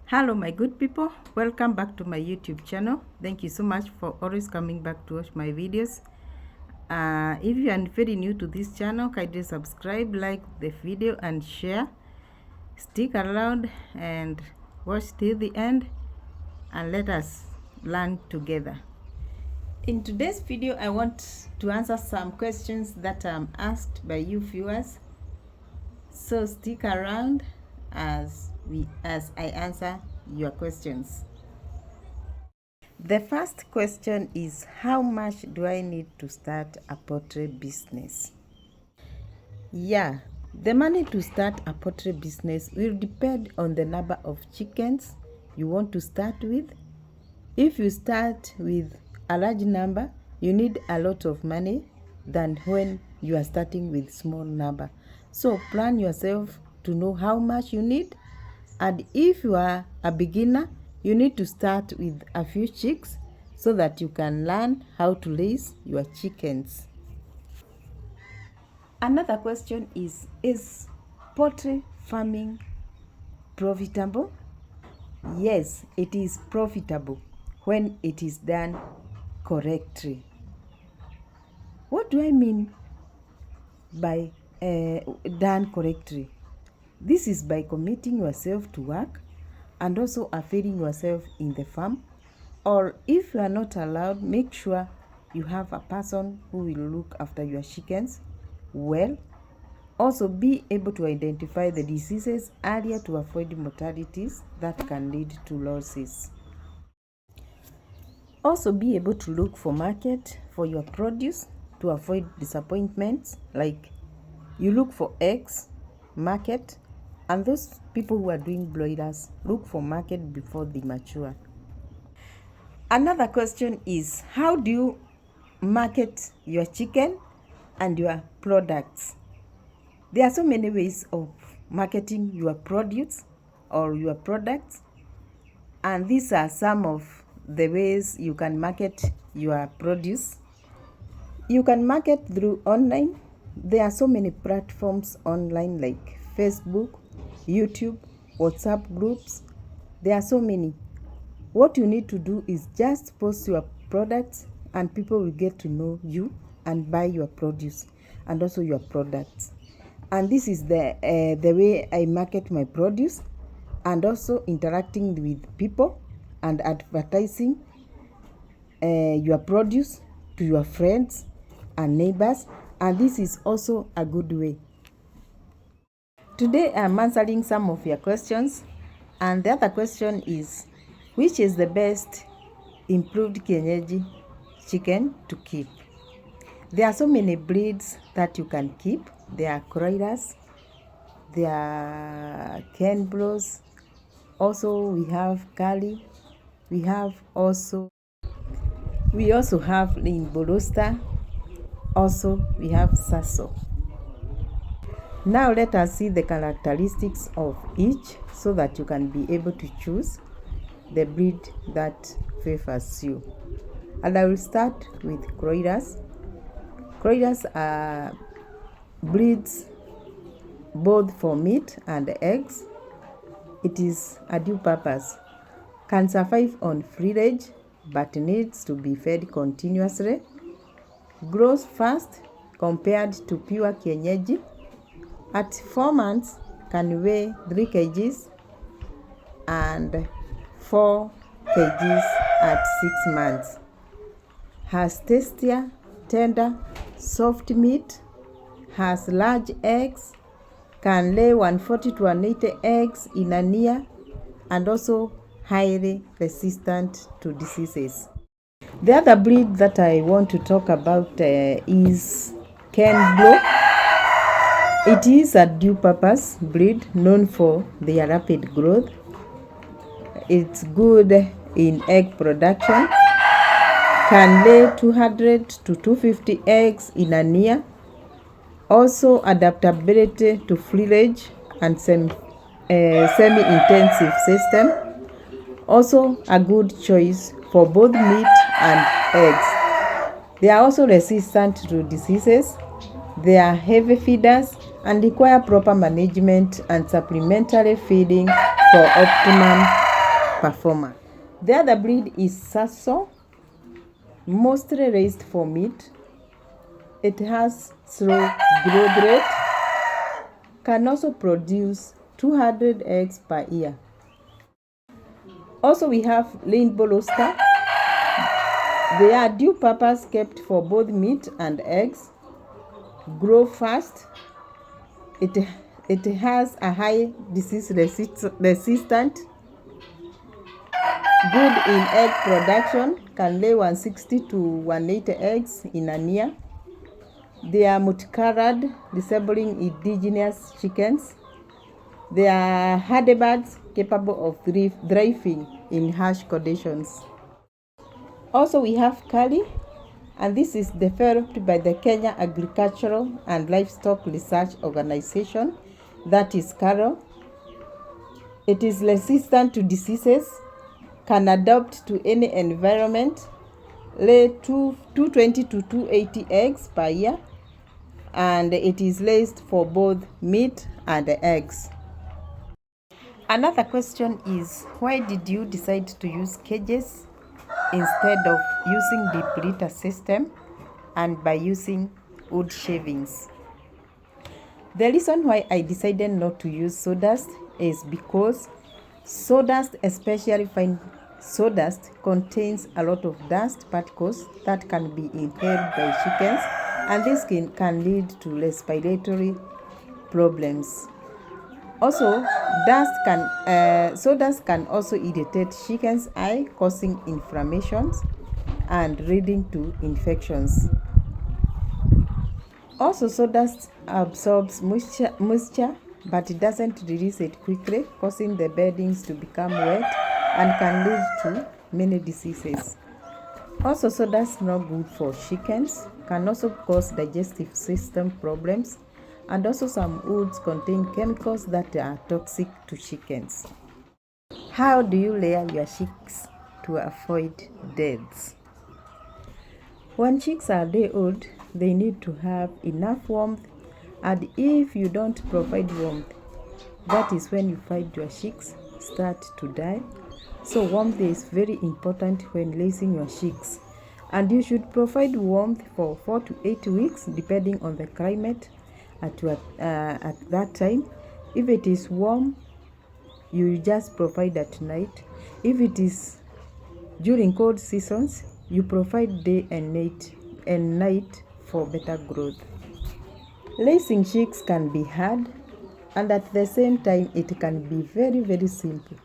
Hello my good people, welcome back to my YouTube channel. Thank you so much for always coming back to watch my videos. If you are very new to this channel, kindly subscribe, like the video and share. Stick around and watch till the end and let us learn together. In today's video, I want to answer some questions that I'm asked by you viewers. So stick around as I answer your questions. The first question is, how much do I need to start a poultry business? Yeah, the money to start a poultry business will depend on the number of chickens you want to start with. If you start with a large number, you need a lot of money than when you are starting with small number. So plan yourself to know how much you need. And if you are a beginner, you need to start with a few chicks so that you can learn how to raise your chickens. Another question is poultry farming profitable? Yes, it is profitable when it is done correctly. What do I mean by done correctly? This is by committing yourself to work and also availing yourself in the farm. Or if you are not allowed, make sure you have a person who will look after your chickens well. Also be able to identify the diseases earlier to avoid mortalities that can lead to losses. Also be able to look for market for your produce to avoid disappointments, like you look for eggs, market, and those people who are doing broilers, look for market before they mature. Another question is, how do you market your chicken and your products? There are so many ways of marketing your produce or your products, and these are some of the ways you can market your produce. You can market through online. There are so many platforms online like Facebook, YouTube, WhatsApp groups. There are so many. What you need to do is just post your products and people will get to know you and buy your produce and also your products. And this is the way I market my produce, and also interacting with people and advertising your produce to your friends and neighbors, and this is also a good way. Today I'm answering some of your questions, and the other question is, which is the best improved kienyeji chicken to keep? There are so many breeds that you can keep. There are Croilers, there are Kenbros, also we have Kali, we also have in Borosta, also we have Sasso. Now let us see the characteristics of each so that you can be able to choose the breed that favors you. And I will start with Croilers. Croilers are breeds both for meat and eggs. It is a dual purpose. Can survive on free range but needs to be fed continuously. Grows fast compared to pure kienyeji. At 4 months can weigh 3 kgs and 4 kgs at 6 months. Has tastier, tender, soft meat, has large eggs, can lay 140 to 180 eggs in a year, and also highly resistant to diseases. The other breed that I want to talk about is Kenbro. It is a dual-purpose breed known for their rapid growth. It's good in egg production, can lay 200 to 250 eggs in a year. Also adaptability to free range and semi-intensive system. Also a good choice for both meat and eggs. They are also resistant to diseases. They are heavy feeders and require proper management and supplementary feeding for optimum performer. The other breed is Sasso, mostly raised for meat. It has slow growth rate, can also produce 200 eggs per year. Also we have Rainbow Rooster. They are dual purpose, kept for both meat and eggs. Grow fast. It has a high disease resistant. Good in egg production, can lay 160 to 180 eggs in a year. They are multicolored, resembling indigenous chickens. They are hardy birds capable of thriving in harsh conditions. Also we have Kali, and this is developed by the Kenya Agricultural and Livestock Research Organization, that is KALRO. It is resistant to diseases, can adapt to any environment, lay 220 to 280 eggs per year, and it is raised for both meat and eggs. Another question is, why did you decide to use cages instead of using the litter system and by using wood shavings? The reason why I decided not to use sawdust is because sawdust, especially fine sawdust, contains a lot of dust particles that can be inhaled by chickens, and this can lead to respiratory problems. Also, sawdust can also irritate chickens' eye, causing inflammations and leading to infections. Also, sawdust absorbs moisture, but it doesn't release it quickly, causing the beddings to become wet and can lead to many diseases. Also, sawdust is not good for chickens, can also cause digestive system problems, and also some woods contain chemicals that are toxic to chickens. How do you layer your chicks to avoid deaths? When chicks are day old, they need to have enough warmth, and if you don't provide warmth, that is when you find your chicks start to die. So warmth is very important when raising your chicks, and you should provide warmth for 4 to 8 weeks depending on the climate at that time. If it is warm, you just provide at night. If it is during cold seasons, you provide day and night for better growth. Raising chicks can be hard, and at the same time it can be very, very simple.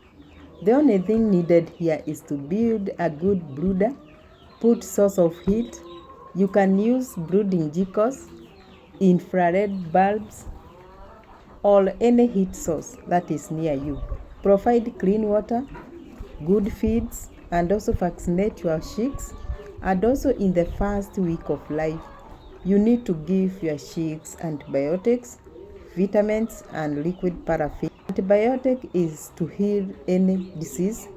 The only thing needed here is to build a good brooder, put source of heat. You can use brooding geckos, infrared bulbs, or any heat source that is near you. Provide clean water, good feeds, and also vaccinate your chicks. And also in the first week of life, you need to give your chicks antibiotics, vitamins, and liquid paraffin. Antibiotic is to heal any disease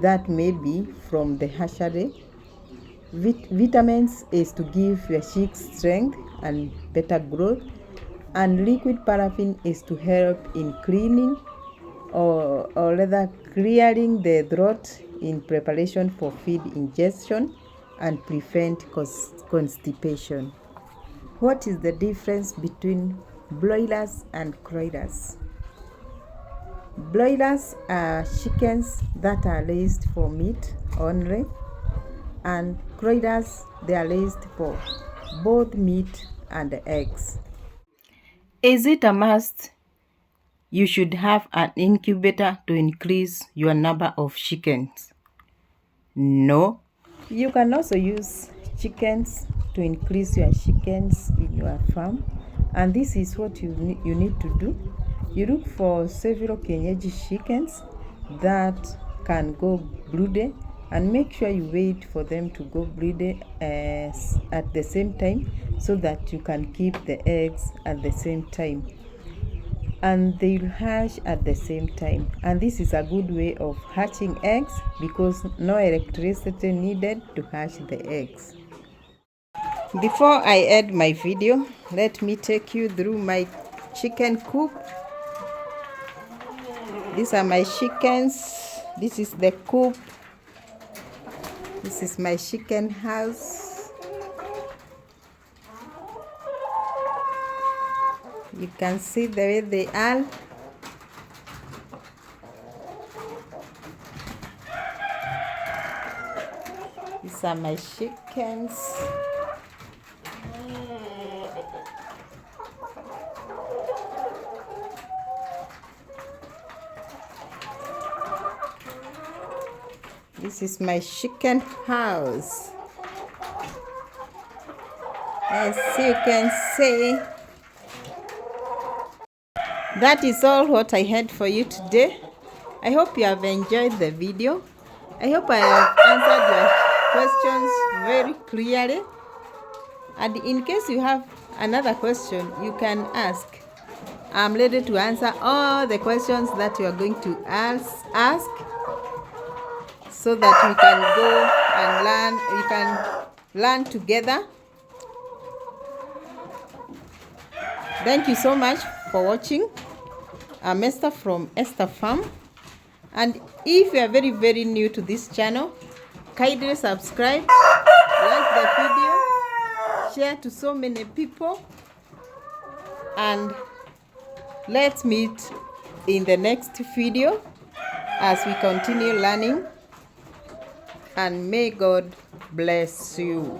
that may be from the hatchery. Vitamins is to give your chicks strength and better growth, and liquid paraffin is to help in cleaning or rather clearing the throat in preparation for feed ingestion and prevent constipation. What is the difference between broilers and broilers? Broilers are chickens that are raised for meat only, and broilers, they are raised for both meat and eggs. Is it a must you should have an incubator to increase your number of chickens? No. You can also use chickens to increase your chickens in your farm, and this is what you need to do. You look for several kienyeji chickens that can go brood, and make sure you wait for them to go brood at the same time, so that you can keep the eggs at the same time, and they'll hatch at the same time. And this is a good way of hatching eggs because no electricity needed to hatch the eggs. Before I end my video, let me take you through my chicken coop. These are my chickens. This is the coop. This is my chicken house. You can see the way they are. These are my chickens. This is my chicken house. As you can see, that is all what I had for you today. I hope you have enjoyed the video. I hope I have answered your questions very clearly. And in case you have another question, you can ask. I'm ready to answer all the questions that you are going to ask, so that we can go and learn. We can learn together. Thank you so much for watching. I'm Esther from Esther Farm. And if you are very, very new to this channel, kindly subscribe, like the video, share to so many people, and let's meet in the next video as we continue learning. And may God bless you.